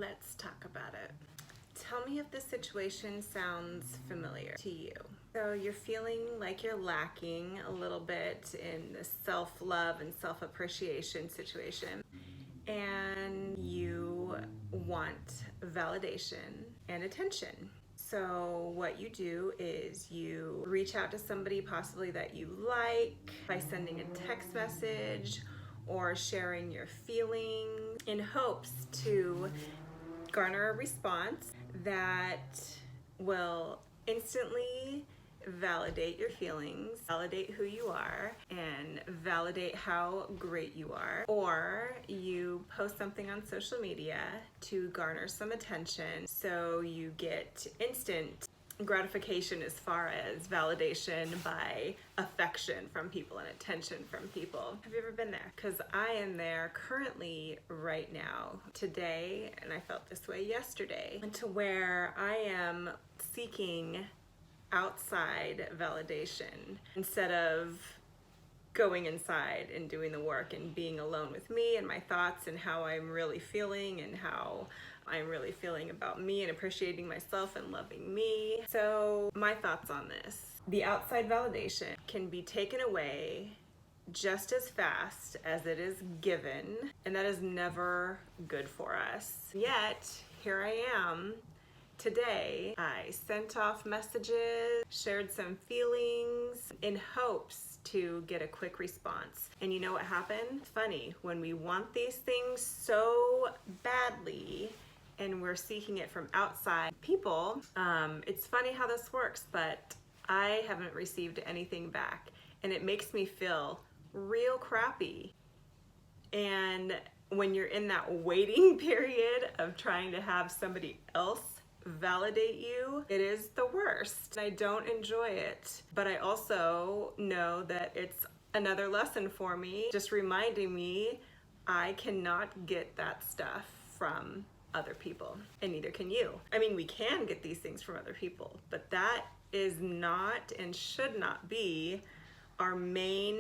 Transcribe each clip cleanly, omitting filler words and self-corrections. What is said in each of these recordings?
Let's talk about it. Tell me if this situation sounds familiar to you. So you're feeling like you're lacking a little bit in the self-love and self-appreciation situation, and you want validation and attention. So what you do is you reach out to somebody possibly that you like by sending a text message or sharing your feelings in hopes to garner a response that will instantly validate your feelings, validate who you are, and validate how great you are. Or you post something on social media to garner some attention so you get instant gratification as far as validation by affection from people and attention from people. Have you ever been there? Because I am there currently right now, today, and I felt this way yesterday, to where I am seeking outside validation instead of going inside and doing the work and being alone with me and my thoughts and how I'm really feeling and how I'm really feeling about me and appreciating myself and loving me. So my thoughts on this. The outside validation can be taken away just as fast as it is given, and that is never good for us. Yet, here I am. Today, I sent off messages, shared some feelings in hopes to get a quick response. And you know what happened? It's funny, when we want these things so badly and we're seeking it from outside people, it's funny how this works, but I haven't received anything back. And it makes me feel real crappy. And when you're in that waiting period of trying to have somebody else validate you, it is the worst. I don't enjoy it, but I also know that it's another lesson for me, just reminding me I cannot get that stuff from other people, and neither can you. I mean, we can get these things from other people, but that is not and should not be our main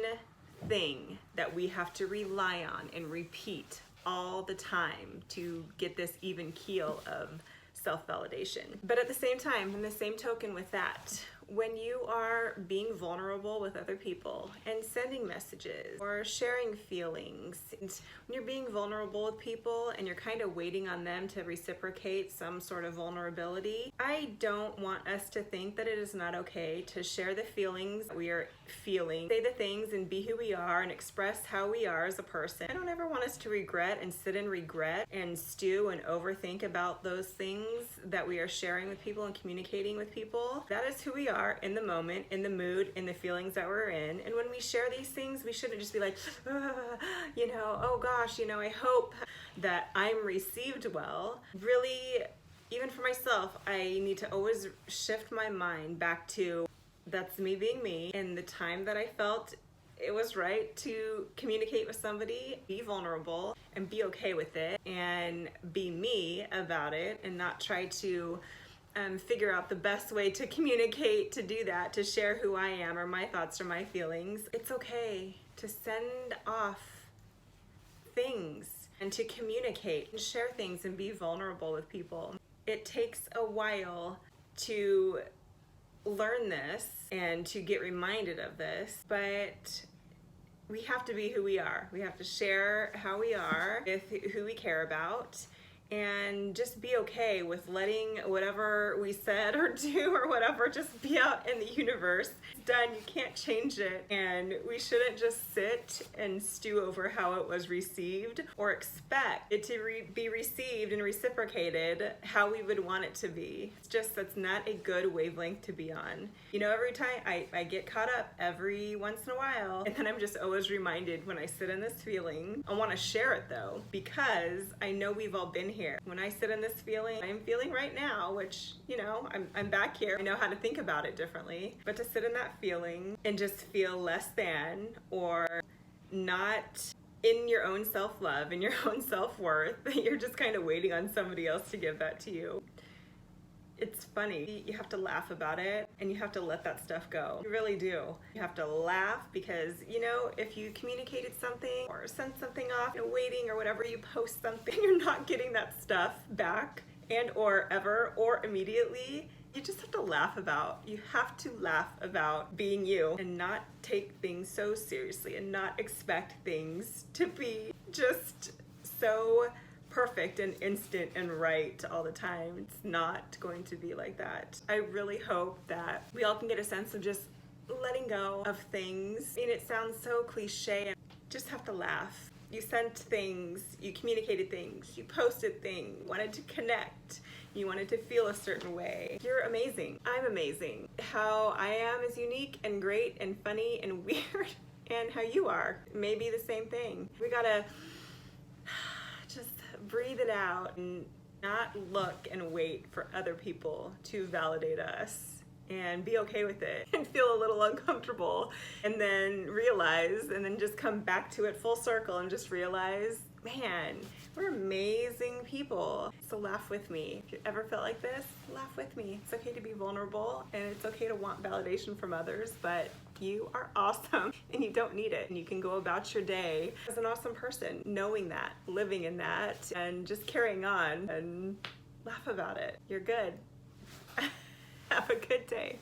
thing that we have to rely on and repeat all the time to get this even keel of self-validation. But at the same time, in the same token with that, when you are being vulnerable with other people and sending messages or sharing feelings, and when you're being vulnerable with people and you're kind of waiting on them to reciprocate some sort of vulnerability, I don't want us to think that it is not okay to share the feelings we are feeling, say the things and be who we are and express how we are as a person. I don't ever want us to regret and sit in regret and stew and overthink about those things that we are sharing with people and communicating with people. That is who we are in the moment, in the mood, in the feelings that we're in. And when we share these things, we shouldn't just be like, oh gosh, I hope that I'm received well. Really, even for myself, I need to always shift my mind back to that's me being me, and the time that I felt it was right to communicate with somebody, be vulnerable, and be okay with it, and be me about it, and not try to figure out the best way to communicate, to do that, to share who I am or my thoughts or my feelings. It's okay to send off things and to communicate and share things and be vulnerable with people. It takes a while to learn this and to get reminded of this, but we have to be who we are. We have to share how we are with who we care about, and just be okay with letting whatever we said or do or whatever just be out in the universe. It's done, you can't change it, and we shouldn't just sit and stew over how it was received or expect it to be received and reciprocated how we would want it to be. It's just, that's not a good wavelength to be on. Every time I get caught up every once in a while, and then I'm just always reminded when I sit in this feeling. I want to share it though, because I know we've all been here. When I sit in this feeling I'm feeling right now, which, I'm back here, I know how to think about it differently, but to sit in that feeling and just feel less than or not in your own self-love and your own self-worth, you're just kind of waiting on somebody else to give that to you. It's funny. You have to laugh about it and you have to let that stuff go. You really do. You have to laugh because, you know, if you communicated something or sent something off, you know, waiting or whatever, you post something, you're not getting that stuff back and or ever or immediately. You just have to laugh about. You have to laugh about being you and not take things so seriously and not expect things to be just so perfect and instant and right all the time. It's not going to be like that. I really hope that we all can get a sense of just letting go of things. I mean, it sounds so cliche. And just have to laugh. You sent things, you communicated things, you posted things, wanted to connect, you wanted to feel a certain way. You're amazing. I'm amazing. How I am is unique and great and funny and weird, and how you are may be the same thing. We gotta just breathe it out and not look and wait for other people to validate us, and be okay with it and feel a little uncomfortable and then realize, and then just come back to it full circle and just realize, man, we're amazing people. So laugh with me. If you ever felt like this, laugh with me. It's okay to be vulnerable and it's okay to want validation from others, but you are awesome and you don't need it. And you can go about your day as an awesome person, knowing that, living in that, and just carrying on and laugh about it. You're good. Have a good day.